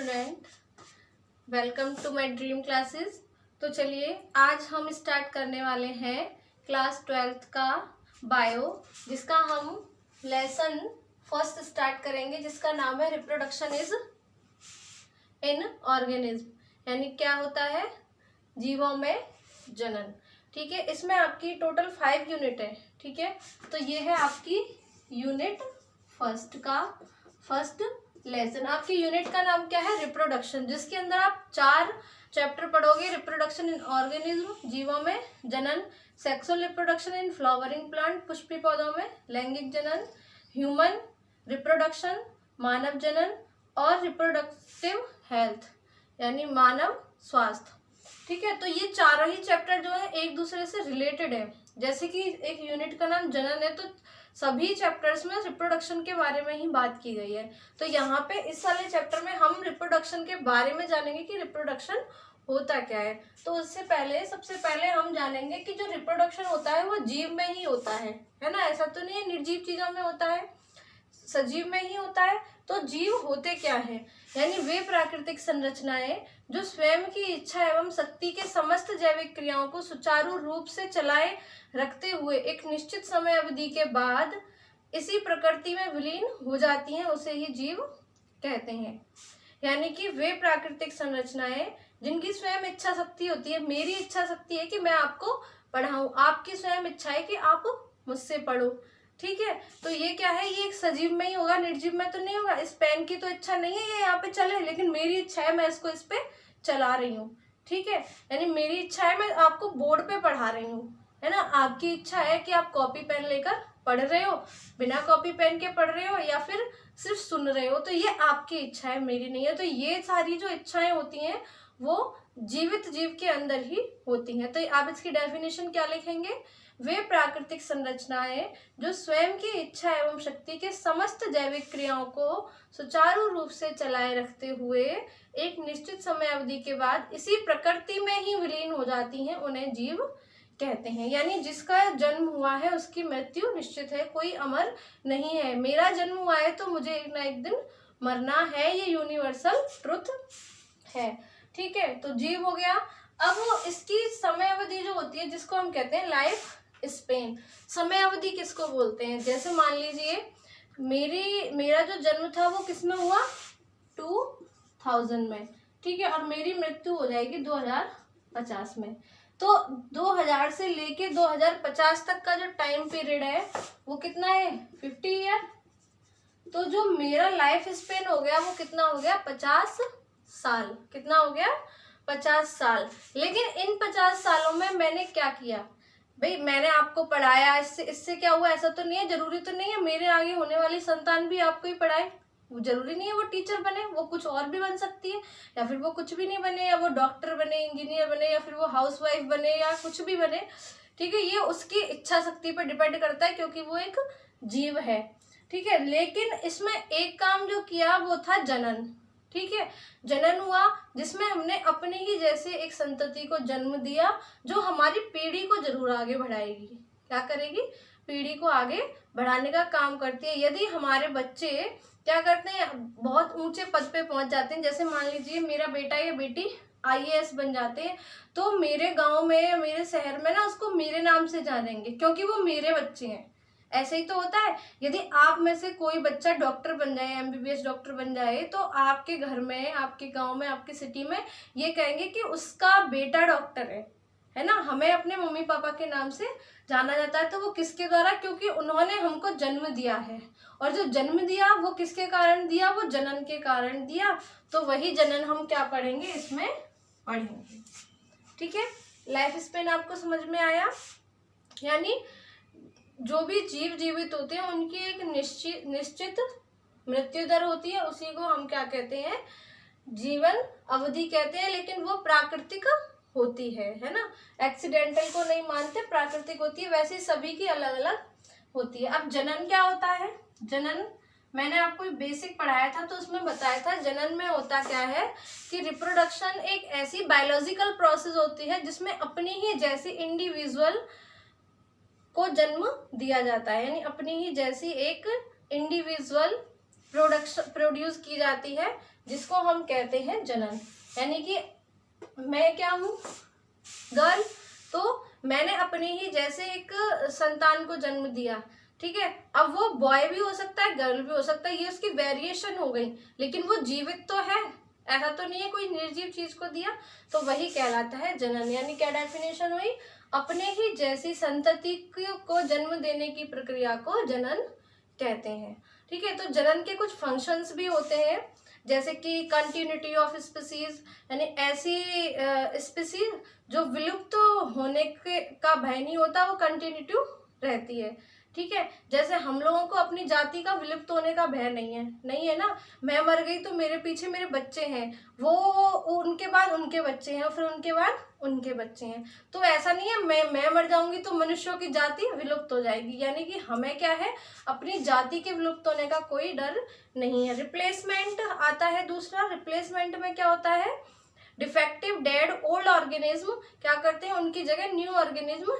Student, welcome to my dream classes. तो चलिए आज हम स्टार्ट करने वाले हैं क्लास 12th का बायो, जिसका हम लेसन फर्स्ट स्टार्ट करेंगे, जिसका नाम है रिप्रोडक्शन इज इन ऑर्गेनिज्म, यानी क्या होता है जीवों में जनन। ठीक है, इसमें आपकी टोटल 5 यूनिट है। ठीक है, तो ये है आपकी यूनिट फर्स्ट का फर्स्ट लेसन। आपकी यूनिट का नाम क्या है? रिप्रोडक्शन, जिसके अंदर आप 4 चैप्टर पढ़ोगे। रिप्रोडक्शन इन ऑर्गेनिज्म, जीवों में जनन। Sexual reproduction in flowering plant, Pushpi पौधों में लैंगिक जनन। ह्यूमन रिप्रोडक्शन, मानव जनन। और रिप्रोडक्टिव हेल्थ, यानी मानव स्वास्थ्य। ठीक है, तो ये चारों ही चैप्टर जो है एक दूसरे से रिलेटेड है। जैसे कि एक यूनिट का नाम जनन है, तो सभी चैप्टर्स में रिप्रोडक्शन के बारे में ही बात की गई है। तो यहाँ पे इस वाले चैप्टर में हम रिप्रोडक्शन के बारे में जानेंगे कि रिप्रोडक्शन होता क्या है। तो उससे पहले सबसे पहले हम जानेंगे कि जो रिप्रोडक्शन होता है वो जीव में ही होता है ना? ऐसा तो नहीं है निर्जीव चीजों में होता है, सजीव में ही होता है। तो जीव होते क्या है? यानी वे प्राकृतिक संरचनाएं जो स्वयं की इच्छा एवं शक्ति के समस्त जैविक क्रियाओं को सुचारू रूप से चलाए रखते हुए एक निश्चित समय अवधि के बाद इसी प्रकृति में विलीन हो जाती हैं, उसे ही जीव कहते हैं। यानी कि वे प्राकृतिक संरचनाएं जिनकी स्वयं इच्छा शक्ति होती है। मेरी इच्छा शक्ति है कि मैं आपको पढ़ाऊं, आपकी स्वयं इच्छा है कि आप मुझसे पढ़ो। ठीक है, तो ये क्या है? ये एक सजीव में ही होगा, निर्जीव में तो नहीं होगा। इस पेन की तो इच्छा नहीं है ये यहाँ पे चले, लेकिन मेरी इच्छा है मैं इसको इस पे चला रही हूँ। ठीक है, यानी मेरी इच्छा है मैं आपको बोर्ड पे पढ़ा रही हूँ, है ना? आपकी इच्छा है कि आप कॉपी पेन लेकर पढ़ रहे हो, बिना कॉपी पेन के पढ़ रहे हो, या फिर सिर्फ सुन रहे हो। तो ये आपकी इच्छा है, मेरी नहीं है। तो ये सारी जो इच्छाएं होती हैं वो जीवित जीव के अंदर ही होती हैं। तो आप इसकी डेफिनेशन क्या लिखेंगे? वे प्राकृतिक संरचनाएं जो स्वयं की इच्छा एवं शक्ति के समस्त जैविक क्रियाओं को सुचारू रूप से चलाए रखते हुए एक निश्चित समय अवधि के बाद इसी प्रकृति में ही विलीन हो जाती हैं, उन्हें जीव कहते हैं। यानी जिसका जन्म हुआ है उसकी मृत्यु निश्चित है, कोई अमर नहीं है। मेरा जन्म हुआ है तो मुझे एक ना एक दिन मरना है, ये यूनिवर्सल ट्रुथ है। ठीक है, तो जीव हो गया। अब इसकी समय अवधि जो होती है, जिसको हम कहते हैं लाइफ स्पेन। समय अवधि किसको बोलते हैं? जैसे मान लीजिए मेरा जो जन्म था वो किसमें हुआ? 2000 में। ठीक है, और मेरी मृत्यु हो जाएगी 2050 में। तो 2000 से लेके 2050 तक का जो टाइम पीरियड है वो कितना है? 50 ईयर। तो जो मेरा लाइफ स्पेन हो गया वो कितना हो गया? 50 साल। कितना हो गया? 50 साल। लेकिन इन 50 सालों में मैंने क्या किया? भाई मैंने आपको पढ़ाया, इससे क्या हुआ? ऐसा तो नहीं है, जरूरी तो नहीं है मेरे आगे होने वाली संतान भी आपको ही पढ़ाए। वो जरूरी नहीं है वो टीचर बने, वो कुछ और भी बन सकती है, या फिर वो कुछ भी नहीं बने, या वो डॉक्टर बने, इंजीनियर बने, या फिर वो हाउसवाइफ बने, या कुछ भी बने। ठीक है, ये उसकी इच्छा शक्ति पर डिपेंड करता है, क्योंकि वो एक जीव है। ठीक है, लेकिन इसमें एक काम जो किया वो था जनन। ठीक है, जनन हुआ जिसमें हमने अपने ही जैसे एक संतति को जन्म दिया, जो हमारी पीढ़ी को जरूर आगे बढ़ाएगी। क्या करेगी? पीढ़ी को आगे बढ़ाने का काम करती है। यदि हमारे बच्चे क्या करते हैं, बहुत ऊंचे पद पे पहुंच जाते हैं, जैसे मान लीजिए मेरा बेटा या बेटी IAS बन जाते हैं, तो मेरे गांव में या मेरे शहर में ना उसको मेरे नाम से जानेंगे, क्योंकि वो मेरे बच्चे हैं। ऐसे ही तो होता है। यदि आप में से कोई बच्चा डॉक्टर बन जाए, MBBS डॉक्टर बन जाए, तो आपके घर में, आपके गांव में, आपकी सिटी में ये कहेंगे कि उसका बेटा डॉक्टर है ना? हमें अपने मम्मी पापा के नाम से जाना जाता है। तो वो किसके द्वारा? क्योंकि उन्होंने हमको जन्म दिया है, और जो जन्म दिया वो किसके कारण दिया? वो जनन के कारण दिया। तो वही जनन हम क्या पढ़ेंगे? इसमें पढ़ेंगे। ठीक है, लाइफ स्पेन आपको समझ में आया? यानी जो भी जीव जीवित होते हैं उनकी एक निश्चित मृत्यु दर होती है, उसी को हम क्या कहते हैं? जीवन अवधि कहते हैं। लेकिन वो प्राकृतिक होती है ना? एक्सीडेंटल को नहीं मानते, प्राकृतिक होती है। वैसे सभी की अलग अलग होती है। अब जनन क्या होता है? जनन मैंने आपको बेसिक पढ़ाया था, तो उसमें बताया था जनन में होता क्या है कि रिप्रोडक्शन एक ऐसी बायोलॉजिकल प्रोसेस होती है जिसमें अपनी ही जैसी इंडिविजुअल को जन्म दिया जाता है। यानी अपनी ही जैसी एक इंडिविजुअल प्रोड्यूस की जाती है, जिसको हम कहते हैं जनन। यानी कि मैं क्या हूँ, गर्ल, तो मैंने अपने ही जैसे एक संतान को जन्म दिया, ठीक है। अब वो बॉय भी हो सकता है, गर्ल भी हो सकता है, ये उसकी वेरिएशन हो गई, लेकिन वो जीवित तो है, ऐसा तो नहीं है कोई निर्जीव चीज को दिया, तो वही कहलाता है जनन। यानी क्या डेफिनेशन हुई, अपने ही जैसी संतति को जन्म देने की प्रक्रिया को जनन कहते हैं, ठीक है। तो जनन के कुछ फंक्शंस भी होते हैं, जैसे कि कंटिन्यूटी ऑफ स्पीसीज, यानी ऐसी स्पीसीज जो विलुप्त होने के का भय नहीं होता, वो कंटिन्यूटी रहती है, ठीक है। जैसे हम लोगों को अपनी जाति का विलुप्त होने का भय नहीं है ना। मैं मर गई तो मेरे पीछे मेरे बच्चे हैं, वो उनके बाद उनके बच्चे हैं, फिर उनके बाद उनके बच्चे हैं। तो ऐसा नहीं है मैं मर जाऊंगी तो मनुष्यों की जाति विलुप्त हो जाएगी। यानी कि हमें क्या है, अपनी जाति के विलुप्त होने का कोई डर नहीं है। रिप्लेसमेंट आता है दूसरा। रिप्लेसमेंट में क्या होता है, डिफेक्टिव डेड ओल्ड ऑर्गेनिज्म क्या करते हैं, उनकी जगह न्यू ऑर्गेनिज्म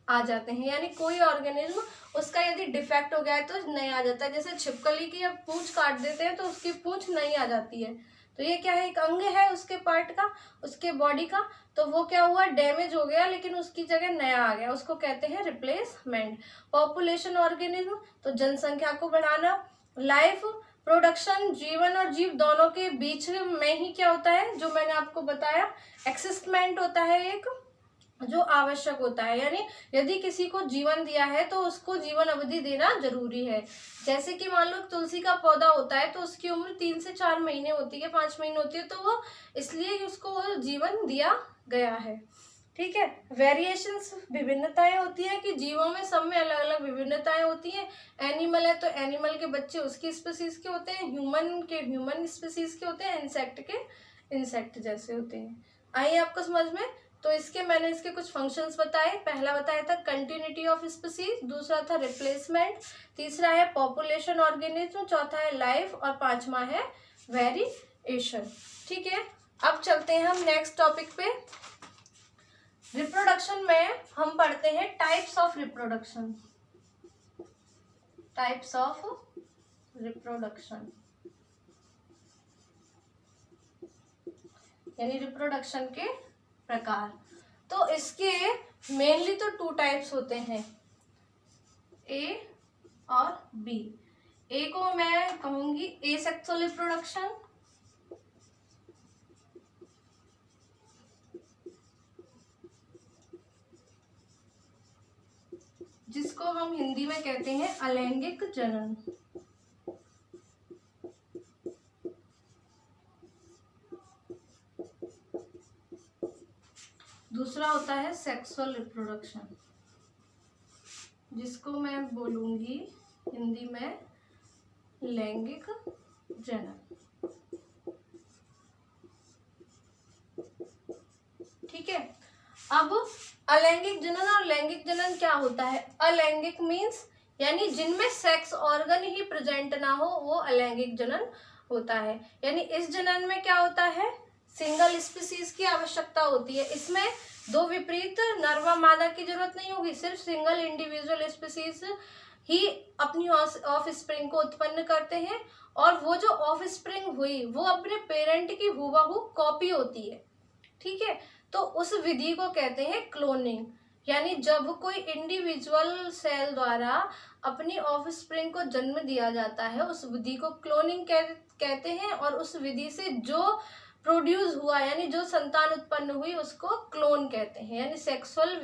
आ जाते हैं। यानी कोई ऑर्गेनिज्म उसका यदि डिफेक्ट हो गया है तो नया आ जाता है। जैसे छिपकली की जब पूंछ काट देते हैं तो उसकी पूंछ नई आ जाती है, तो ये क्या है, एक अंग है उसके पार्ट का, उसके बॉडी का, तो वो क्या हुआ, डैमेज हो गया, लेकिन उसकी जगह नया आ गया, उसको कहते हैं रिप्लेसमेंट। पॉपुलेशन ऑर्गेनिज्म, तो जनसंख्या को बढ़ाना। लाइफ प्रोडक्शन, जीवन और जीव दोनों के बीच में ही क्या होता है, जो मैंने आपको बताया, एक्सिस्टमेंट होता है एक जो आवश्यक होता है। यानी यदि किसी को जीवन दिया है तो उसको जीवन अवधि देना जरूरी है। जैसे कि मान लो तुलसी का पौधा होता है तो उसकी उम्र 3 से 4 महीने होती है, 5 महीने होती है, तो वो इसलिए उसको जीवन दिया गया है, ठीक है। वेरिएशंस, विभिन्नताएं होती है कि जीवों में सब में अलग अलग विभिन्नताएं होती हैं। एनिमल है तो एनिमल के बच्चे उसकी स्पीसीज के होते हैं, ह्यूमन के ह्यूमन स्पीसीज के होते हैं, इंसेक्ट के इंसेक्ट जैसे होते हैं। आइए आपको समझ में। तो मैंने इसके कुछ फंक्शंस बताए। पहला बताया था कंटिन्यूटी ऑफ स्पीसीज, दूसरा था रिप्लेसमेंट, तीसरा है पॉपुलेशन ऑर्गेनिज्म, चौथा है लाइफ और पांचवा है वेरिएशन, ठीक है। अब चलते हैं हम नेक्स्ट टॉपिक पे। रिप्रोडक्शन में हम पढ़ते हैं types of reproduction. Types of reproduction यानी रिप्रोडक्शन के प्रकार। तो इसके मेनली तो 2 टाइप्स होते हैं, ए और बी। ए को मैं कहूंगी एसेक्सुअल रिप्रोडक्शन, जिसको हम हिंदी में कहते हैं अलैंगिक जनन। दूसरा होता है सेक्सुअल रिप्रोडक्शन, जिसको मैं बोलूंगी हिंदी में लैंगिक जनन, ठीक है। अब अलैंगिक जनन और लैंगिक जनन क्या होता है। अलैंगिक मीन्स यानी जिनमें सेक्स ऑर्गन ही प्रेजेंट ना हो, वो अलैंगिक जनन होता है। यानी इस जनन में क्या होता है, सिंगल स्पीसीज की आवश्यकता होती है। इसमें 2 विपरीत नर व मादा की जरूरत नहीं होगी, सिर्फ सिंगल इंडिविजुअल स्पीसीज ही अपनी ऑफ स्प्रिंग को उत्पन्न करते हैं, और वो जो ऑफ स्प्रिंग हुई वो अपने पेरेंट की हुबहू कॉपी होती है, ठीक है। तो उस विधि को कहते हैं क्लोनिंग। यानी जब कोई इंडिविजुअल सेल द्वारा अपनी ऑफ स्प्रिंग को जन्म दिया जाता है, उस विधि को क्लोनिंग कहते हैं, और उस विधि से जो प्रोड्यूस हुआ यानी जो संतान उत्पन्न हुई उसको क्लोन कहते हैं। यानी सेक्सुअल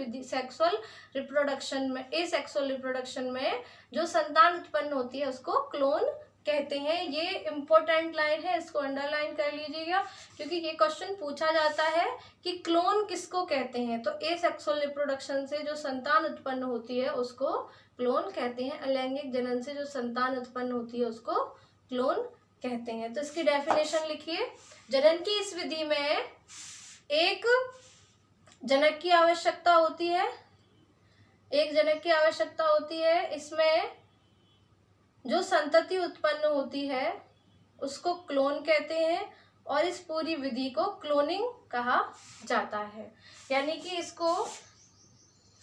रिप्रोडक्शन में, एसेक्सुअल रिप्रोडक्शन में जो संतान उत्पन्न होती है उसको क्लोन कहते हैं। ये इम्पोर्टेंट लाइन है, इसको अंडरलाइन कर लीजिएगा, क्योंकि ये क्वेश्चन पूछा जाता है कि क्लोन किसको कहते हैं। तो एसेक्सुअल रिप्रोडक्शन से जो संतान उत्पन्न होती है उसको क्लोन कहते हैं, अलैंगिक जनन से जो संतान उत्पन्न होती है उसको क्लोन कहते हैं। तो इसकी डेफिनेशन लिखिए। जनन की इस विधि में एक जनक की आवश्यकता होती है, इसमें जो संतति उत्पन्न होती है उसको क्लोन कहते हैं, और इस पूरी विधि को क्लोनिंग कहा जाता है। यानी कि इसको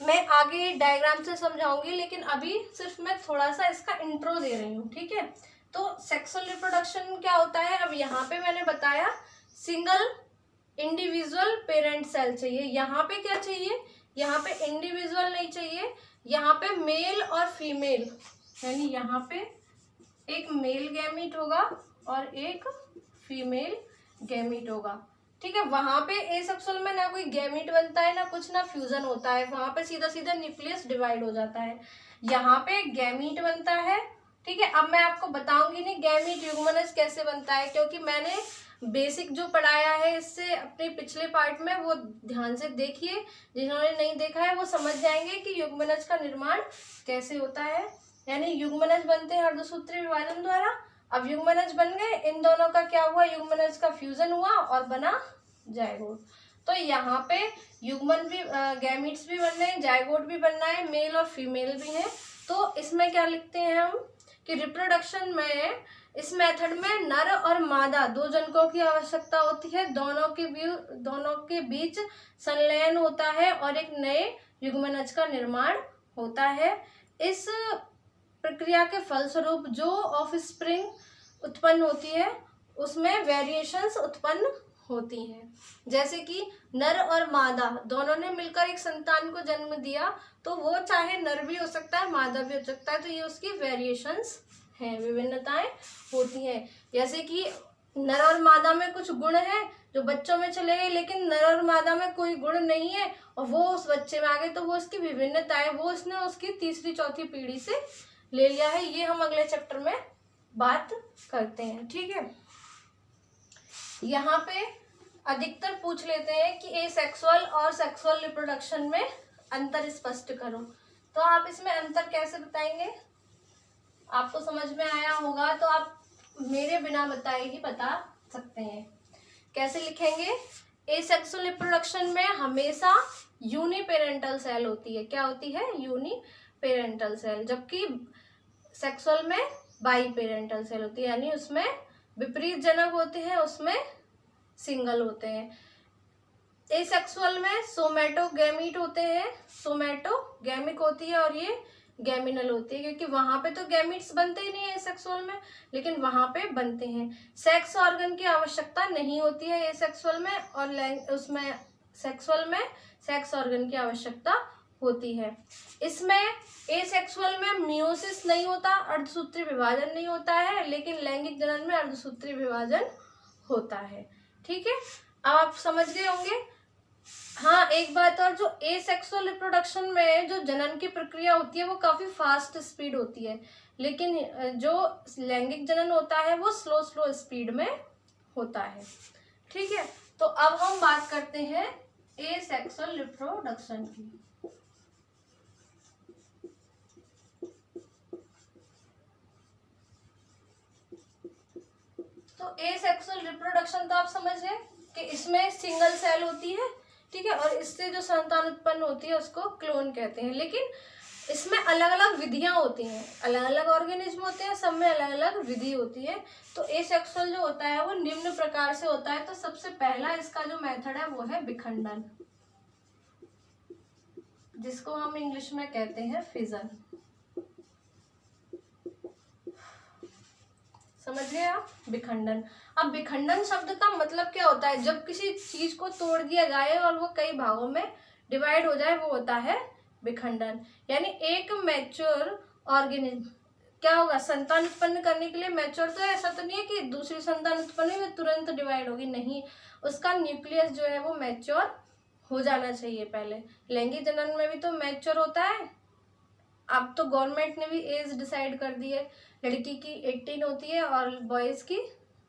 मैं आगे डायग्राम से समझाऊंगी, लेकिन अभी सिर्फ मैं थोड़ा सा इसका इंट्रो दे रही हूँ, ठीक है। तो सेक्सुअल रिप्रोडक्शन क्या होता है, अब यहाँ पे मैंने बताया सिंगल इंडिविजुअल पेरेंट सेल चाहिए। यहाँ पे क्या चाहिए, यहाँ पे इंडिविजुअल नहीं चाहिए, यहाँ पे मेल और फीमेल, यानी यहाँ पे एक मेल गैमीट होगा और एक फीमेल गैमीट होगा। ठीक है, वहां पे एसेक्सुअल में ना कोई गैमीट बनता है ना कुछ, ना फ्यूजन होता है, वहां पे सीधा सीधा न्यूक्लियस डिवाइड हो जाता है। यहाँ पे गैमीट बनता है। ठीक है, अब मैं आपको बताऊंगी नहीं गैमीट युग्मनज कैसे बनता है, क्योंकि मैंने बेसिक जो पढ़ाया है इससे अपने पिछले पार्ट में, वो ध्यान से देखिए। जिन्होंने नहीं देखा है वो समझ जाएंगे कि युग्मनज का निर्माण कैसे होता है। यानी युग्मनज बनते हैं अर्धसूत्री विभाजन द्वारा। अब युग्मनज बन गए, इन दोनों का क्या हुआ, युग्मनज का फ्यूजन हुआ और बना जायगोट। तो यहाँ पे युग्मन भी गैमीट्स भी बन रहे हैं, जायगोट भी बनना है, मेल और फीमेल भी है। तो इसमें क्या लिखते हैं हम कि रिप्रोडक्शन में, इस मेथड में नर और मादा दो जनकों की आवश्यकता होती है, दोनों के बीच संलयन होता है और एक नए युग्मनज का निर्माण होता है। इस प्रक्रिया के फलस्वरूप जो ऑफस्प्रिंग उत्पन्न होती है उसमें वेरिएशंस उत्पन्न होती हैं। जैसे कि नर और मादा दोनों ने मिलकर एक संतान को जन्म दिया, तो वो चाहे नर भी हो सकता है मादा भी हो सकता है, तो ये उसकी वेरिएशंस हैं, विभिन्नताएं होती हैं। जैसे कि नर और मादा में कुछ गुण हैं जो बच्चों में चले गए, लेकिन नर और मादा में कोई गुण नहीं है और वो उस बच्चे में आ गए, तो वो उसकी विभिन्नता है, वो उसने उसकी तीसरी चौथी पीढ़ी से ले लिया है। ये हम अगले चैप्टर में बात करते हैं। ठीक है, यहाँ पे अधिकतर पूछ लेते हैं कि एसेक्सुअल और सेक्सुअल रिप्रोडक्शन में अंतर स्पष्ट करो, तो आप इसमें अंतर कैसे बताएंगे, आपको समझ में आया होगा तो आप मेरे बिना बताए ही बता सकते हैं। कैसे लिखेंगे, एसेक्सुअल रिप्रोडक्शन में हमेशा यूनिपेरेंटल सेल होती है। क्या होती है, यूनिपेरेंटल सेल, जबकि सेक्सुअल में बाई पेरेंटल सेल होती है, यानी उसमें विपरीत जनक होते हैं, उसमें सिंगल होते हैं। एसेक्सुअल में सोमैटोगैमीट होते हैं, सोमैटोगैमिक होती है और ये गैमिनल होती है, क्योंकि वहां पे तो गैमीट्स बनते ही नहीं है एसेक्सुअल में, लेकिन वहां पे बनते हैं। सेक्स ऑर्गन की आवश्यकता नहीं होती है एसेक्सुअल में, और उसमें सेक्सुअल में सेक्स ऑर्गन की आवश्यकता होती है। इसमें एसेक्सुअल में मियोसिस नहीं होता, अर्धसूत्री विभाजन नहीं होता है, लेकिन लैंगिक जनन में अर्धसूत्री विभाजन होता है। ठीक है, अब आप समझ गए होंगे। हाँ, एक बात और, जो एसेक्सुअल रिप्रोडक्शन में जो जनन की प्रक्रिया होती है वो काफी फास्ट स्पीड होती है, लेकिन जो लैंगिक जनन होता है वो स्लो स्पीड में होता है। ठीक है, तो अब हम बात करते हैं एसेक्सुअल रिप्रोडक्शन की। तो एसेक्सुअल रिप्रोडक्शन तो आप समझ गए कि इसमें सिंगल सेल होती है। ठीक है, और इससे जो संतान उत्पन्न होती है उसको क्लोन कहते हैं, लेकिन इसमें अलग अलग विधियां होती हैं, अलग अलग ऑर्गेनिज्म होते हैं, सब में अलग अलग विधि होती है। तो एसेक्सुअल जो होता है वो निम्न प्रकार से होता है। तो सबसे पहला इसका जो मेथड है वो है विखंडन, जिसको हम इंग्लिश में कहते हैं फिजन। समझ गए आप, विखंडन। अब विखंडन शब्द का मतलब क्या होता है, जब किसी चीज को तोड़ दिया जाए और वो कई भागों में डिवाइड हो जाए, वो होता है विखंडन। यानी एक मैच्योर ऑर्गेनिज्म क्या होगा, संतान उत्पन्न करने के लिए मैच्योर, तो ऐसा तो नहीं है कि दूसरी संतान उत्पन्न हुई तुरंत डिवाइड होगी, नहीं, उसका न्यूक्लियस जो है वो मैच्योर हो जाना चाहिए पहले। लैंगिक जनन में भी तो मैच्योर होता है। अब तो गवर्नमेंट ने भी एज डिसाइड कर दी है, लड़की की 18 होती है और बॉयज की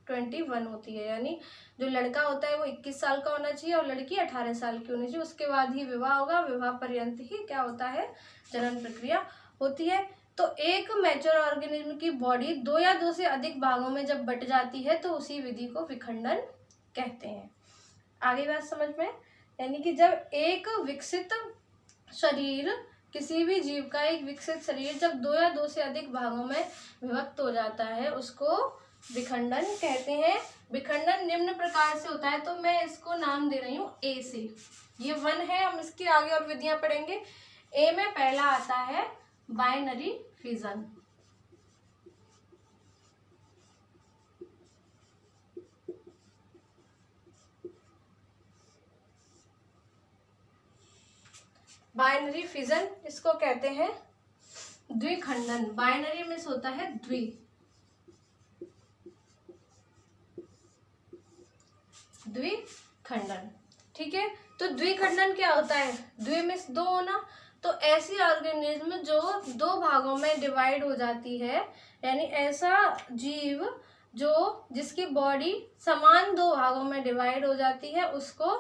21 होती है, यानी जो लड़का होता है वो 21 साल का होना चाहिए और लड़की 18 साल की होनी चाहिए। उसके बाद ही विवाह होगा, विवाह पर्यंत ही क्या होता है, जनन प्रक्रिया होती है। तो एक मैच्योर ऑर्गेनिज्म की बॉडी दो या दो से अधिक भागों में जब बट जाती है तो उसी विधि को विखंडन कहते हैं। आगे बात समझ में, यानी कि जब एक विकसित शरीर, किसी भी जीव का एक विकसित शरीर जब दो या दो से अधिक भागों में विभक्त हो जाता है उसको विखंडन कहते हैं। विखंडन निम्न प्रकार से होता है, तो मैं इसको नाम दे रही हूँ ए से। ये 1 है, हम इसकी आगे और विधियां पढ़ेंगे। ए में पहला आता है बाइनरी फिजन। बाइनरी फिजन, इसको कहते हैं द्विखंडन। बाइनरी मीन्स होता है द्विखंडन। ठीक है, तो द्विखंडन क्या होता है? द्वि मीन्स दो होना, तो ऐसी ऑर्गेनिज्म जो दो भागों में डिवाइड हो जाती है, यानी ऐसा जीव जो जिसकी बॉडी समान दो भागों में डिवाइड हो जाती है, उसको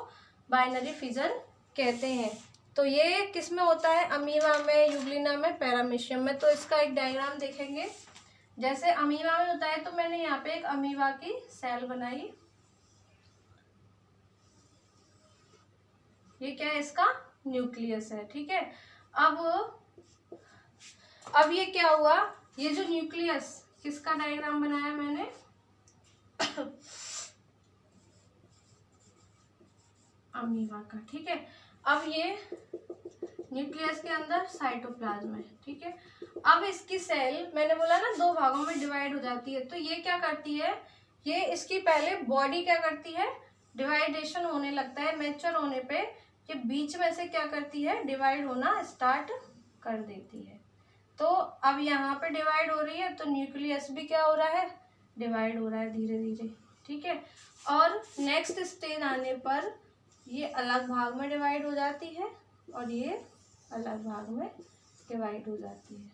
बाइनरी फिजन कहते हैं। तो ये किस में होता है? अमीबा में, यूग्लिना में, पैरामीशियम में। तो इसका एक डायग्राम देखेंगे। जैसे अमीबा में होता है, तो मैंने यहाँ पे एक अमीबा की सेल बनाई। ये क्या है? इसका न्यूक्लियस है। ठीक है, अब ये क्या हुआ? ये जो न्यूक्लियस, किसका डायग्राम बनाया मैंने? अमीबा का। ठीक है, अब ये न्यूक्लियस के अंदर साइटोप्लाज्म है। ठीक है, अब इसकी सेल, मैंने बोला ना दो भागों में डिवाइड हो जाती है, तो ये क्या करती है? ये इसकी पहले बॉडी क्या करती है? डिवाइडेशन होने लगता है, मैच्योर होने पे ये बीच में से क्या करती है? डिवाइड होना स्टार्ट कर देती है। तो अब यहाँ पे डिवाइड हो रही है, तो न्यूक्लियस भी क्या हो रहा है? डिवाइड हो रहा है धीरे धीरे। ठीक है, और नेक्स्ट स्टेज आने पर ये अलग भाग में डिवाइड हो जाती है और ये अलग भाग में डिवाइड हो जाती है।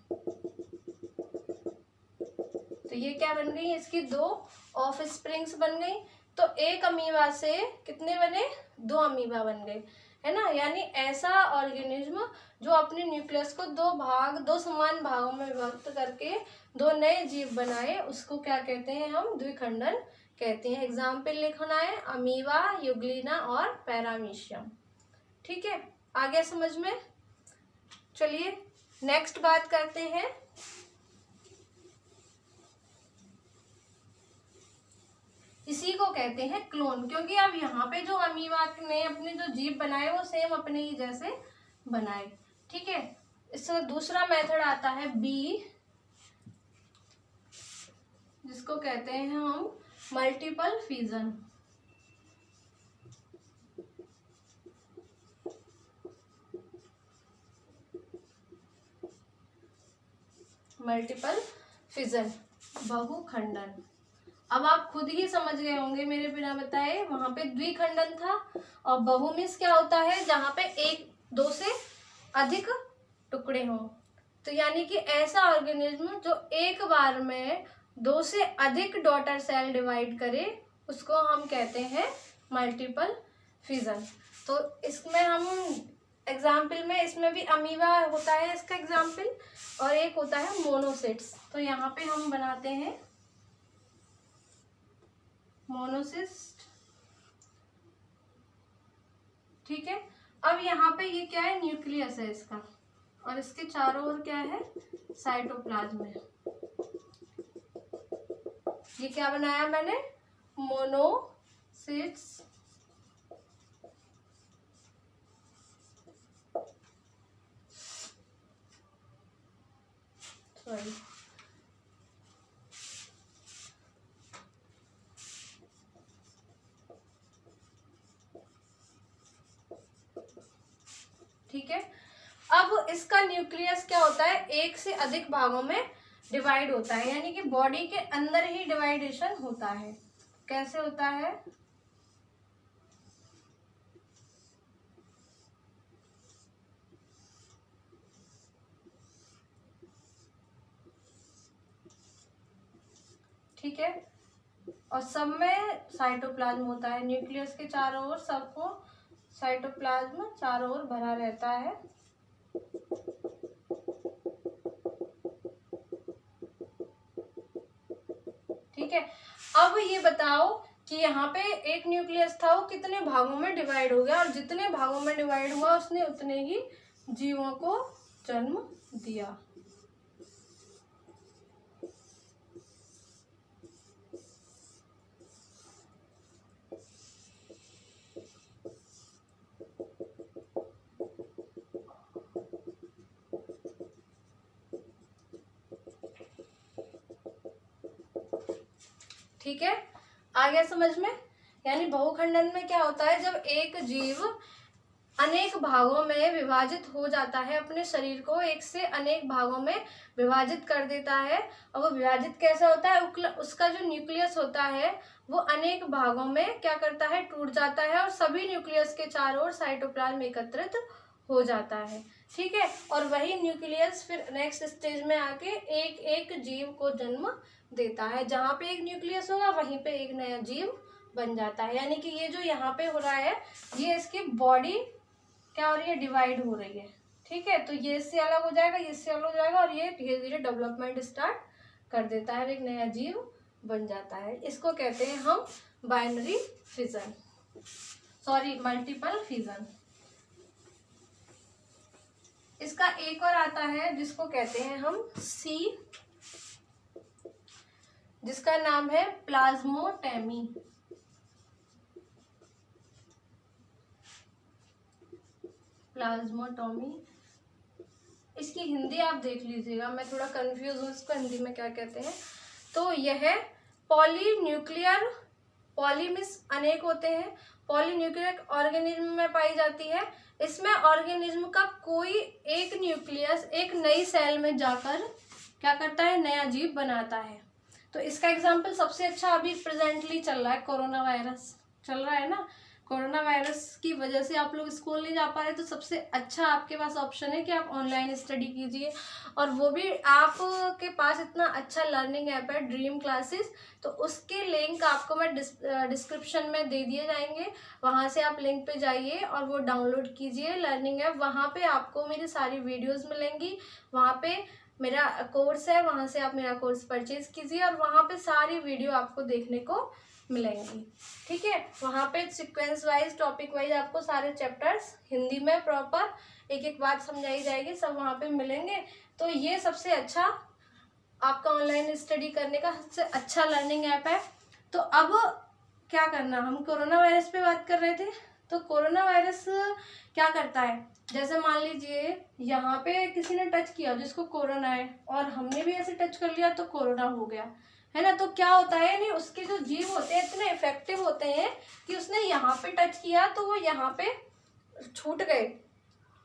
तो ये क्या बन गई? इसकी दो ऑफ स्प्रिंग्स बन गई। तो एक अमीबा से कितने बने? दो अमीबा बन गए, है ना। यानी ऐसा ऑर्गेनिज्म जो अपने न्यूक्लियस को दो समान भागों में विभक्त करके दो नए जीव बनाए, उसको क्या कहते हैं? हम द्विखंडन कहते हैं। एग्जाम्पल लिखना है अमीबा, यूग्लिना और पैरामीशियम। ठीक है, आगे समझ में? चलिए नेक्स्ट बात करते हैं। इसी को कहते हैं क्लोन, क्योंकि अब यहाँ पे जो अमीबा ने अपने जो जीव बनाए वो सेम अपने ही जैसे बनाए। ठीक है, इसका दूसरा मेथड आता है बी, जिसको कहते हैं हम मल्टीपल फिजन। मल्टीपल फिजन, बहुखंडन। अब आप खुद ही समझ गए होंगे मेरे बिना बताए, वहां पे द्विखंडन था, और बहु मीन्स क्या होता है? जहां पे एक दो से अधिक टुकड़े हों। तो यानी कि ऐसा ऑर्गेनिज्म जो एक बार में दो से अधिक डॉटर सेल डिवाइड करे, उसको हम कहते हैं मल्टीपल फिजन। तो इसमें हम एग्जाम्पल में, इसमें भी अमीबा होता है इसका एग्जाम्पल, और एक होता है मोनोसिट्स। तो यहाँ पे हम बनाते हैं मोनोसिस्ट। ठीक है, अब यहाँ पे ये क्या है? न्यूक्लियस है इसका, और इसके चारों ओर क्या है? साइटोप्लाज्म है। ये क्या बनाया मैंने? मोनोसिट्स। सॉरी, ठीक है, अब इसका न्यूक्लियस क्या होता है? एक से अधिक भागों में डिवाइड होता है, यानी कि बॉडी के अंदर ही डिवाइडेशन होता है। कैसे होता है? ठीक है, और सब में साइटोप्लाज्म होता है। न्यूक्लियस के चारों ओर सबको साइटोप्लाज्म चारों ओर भरा रहता है। ठीक है, अब ये बताओ कि यहाँ पे एक न्यूक्लियस था, वो कितने भागों में डिवाइड हो गया, और जितने भागों में डिवाइड हुआ उसने उतने ही जीवों को जन्म दिया। ठीक है, आ गया समझ में? यानी बहुखंडन में क्या होता है? जब एक जीव अनेक भागों में विभाजित हो जाता है, अपने शरीर को एक से अनेक भागों में विभाजित कर देता है। और वो विभाजित कैसे होता है, उसका जो न्यूक्लियस होता है वो अनेक भागों में क्या करता है, टूट जाता है और सभी न्यूक्लियस के चारों ओर साइटोप्लाज्म एकत्रित हो जाता है। ठीक है, और वही न्यूक्लियस फिर नेक्स्ट स्टेज में आके एक एक जीव को जन्म देता है। जहाँ पे एक न्यूक्लियस होगा वहीं पे एक नया जीव बन जाता है। यानी कि ये जो यहाँ पे हो रहा है, ये इसकी बॉडी क्या हो रही है, डिवाइड हो रही है। ठीक है, तो ये इससे अलग हो जाएगा, ये इससे अलग हो जाएगा और ये धीरे धीरे डेवलपमेंट स्टार्ट कर देता है, एक नया जीव बन जाता है। इसको कहते हैं हम binary fission, sorry multiple fission. इसका एक और आता है जिसको कहते हैं हम सी, जिसका नाम है प्लाज्मोटेमी। प्लाज्मोटोमी, इसकी हिंदी आप देख लीजिएगा, मैं थोड़ा कंफ्यूज हूँ इसको हिंदी में क्या कहते हैं। तो यह पॉलीन्यूक्लियर, पॉली मीन्स अनेक होते हैं, पॉलीन्यूक्लियर ऑर्गेनिज्म में पाई जाती है। इसमें ऑर्गेनिज्म का कोई एक न्यूक्लियस एक नई सेल में जाकर क्या करता है, नया जीव बनाता है। तो इसका एग्जाम्पल सबसे अच्छा अभी प्रेजेंटली चल रहा है, कोरोना वायरस चल रहा है ना। कोरोना वायरस की वजह से आप लोग स्कूल नहीं जा पा रहे, तो सबसे अच्छा आपके पास ऑप्शन है कि आप ऑनलाइन स्टडी कीजिए, और वो भी आपके पास इतना अच्छा लर्निंग ऐप है ड्रीम क्लासेस। तो उसके लिंक आपको मैं डिस्क्रिप्शन में दे दिए जाएंगे, वहाँ से आप लिंक पे जाइए और वो डाउनलोड कीजिए लर्निंग ऐप। वहाँ पे आपको मेरी सारी वीडियोज़ मिलेंगी, वहाँ पे मेरा कोर्स है, वहाँ से आप मेरा कोर्स परचेज कीजिए और वहाँ पे सारी वीडियो आपको देखने को मिलेंगी। ठीक है, वहाँ पे सीक्वेंस वाइज, टॉपिक वाइज आपको सारे चैप्टर्स हिंदी में प्रॉपर एक एक बात समझाई जाएगी, सब वहाँ पे मिलेंगे। तो ये सबसे अच्छा आपका ऑनलाइन स्टडी करने का सबसे अच्छा लर्निंग ऐप है। तो अब क्या करना, हम कोरोना वायरस पे बात कर रहे थे। तो कोरोना वायरस क्या करता है, जैसे मान लीजिए यहाँ पे किसी ने टच किया जिसको कोरोना है, और हमने भी ऐसे टच कर लिया तो कोरोना हो गया, है ना। तो क्या होता है, नहीं उसके जो जीव होते हैं इतने इफेक्टिव होते हैं कि उसने यहाँ पे टच किया तो वो यहाँ पे छूट गए,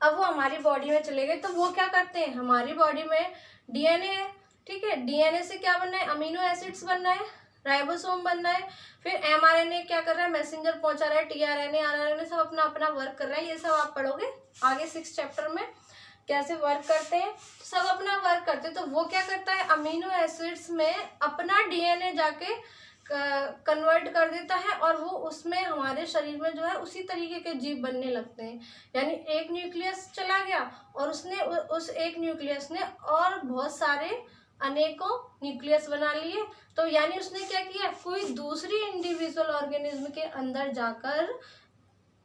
अब वो हमारी बॉडी में चले गए। तो वो क्या करते हैं, हमारी बॉडी में डीएनए है, ठीक है, डीएनए से क्या बनना है, अमीनो एसिड्स बनना है, राइबोसोम बनना है, फिर एमआरएनए क्या कर रहा है, मैसेंजर पहुंचा रहा है, टीआरएनए आरएनए सब अपना अपना वर्क कर रहा है। ये सब आप पढ़ोगे आगे 6 चैप्टर में कैसे वर्क करते हैं, सब अपना वर्क करते हैं। तो वो क्या करता है, अमीनो एसिड्स में अपना डीएनए जाके कन्वर्ट कर देता है और वो उसमें हमारे शरीर में जो है उसी तरीके के जीव बनने लगते हैं। यानी एक न्यूक्लियस चला गया और उसने उस एक न्यूक्लियस ने और बहुत सारे अनेकों न्यूक्लियस बना लिए। तो यानी उसने क्या किया, कोई दूसरी इंडिविजुअल ऑर्गेनिज्म के अंदर जाकर,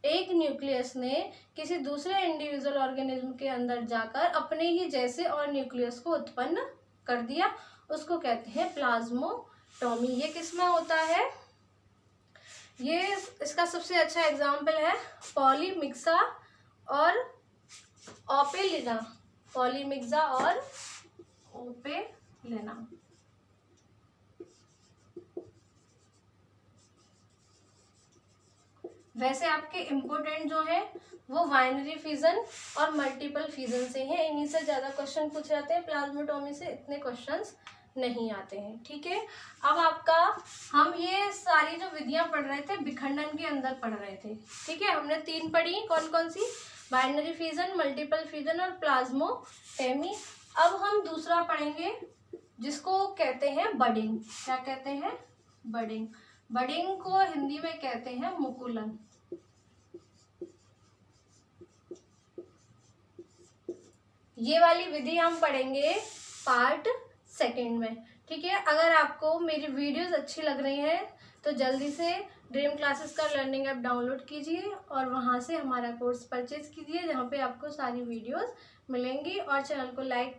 एक न्यूक्लियस ने किसी दूसरे इंडिविजुअल ऑर्गेनिज्म के अंदर जाकर अपने ही जैसे और न्यूक्लियस को उत्पन्न कर दिया, उसको कहते हैं प्लाज्मोटोमी। ये किस में होता है, ये इसका सबसे अच्छा एग्जाम्पल है पॉलीमिक्सा और ओपेलिना, पॉलीमिक्सा और ओपेलिना। वैसे आपके इम्पोर्टेंट जो है वो बाइनरी फिजन और मल्टीपल फिजन से हैं, इन्हीं से ज़्यादा क्वेश्चन पूछे जाते हैं, प्लाज्मोटोमी से इतने क्वेश्चंस नहीं आते हैं। ठीक है, अब आपका हम ये सारी जो विधियां पढ़ रहे थे विखंडन के अंदर पढ़ रहे थे। ठीक है, हमने 3 पढ़ी, कौन कौन सी, बाइनरी फिजन, मल्टीपल फिजन और प्लाज्मोटेमी। अब हम दूसरा पढ़ेंगे जिसको कहते हैं बडिंग। क्या कहते हैं, बडिंग। बडिंग को हिंदी में कहते हैं मुकुलन। ये वाली विधि हम पढ़ेंगे पार्ट 2 में। ठीक है, अगर आपको मेरी वीडियोस अच्छी लग रही हैं तो जल्दी से ड्रीम क्लासेस का लर्निंग ऐप डाउनलोड कीजिए और वहां से हमारा कोर्स परचेज कीजिए, जहां पे आपको सारी वीडियोस मिलेंगी। और चैनल को लाइक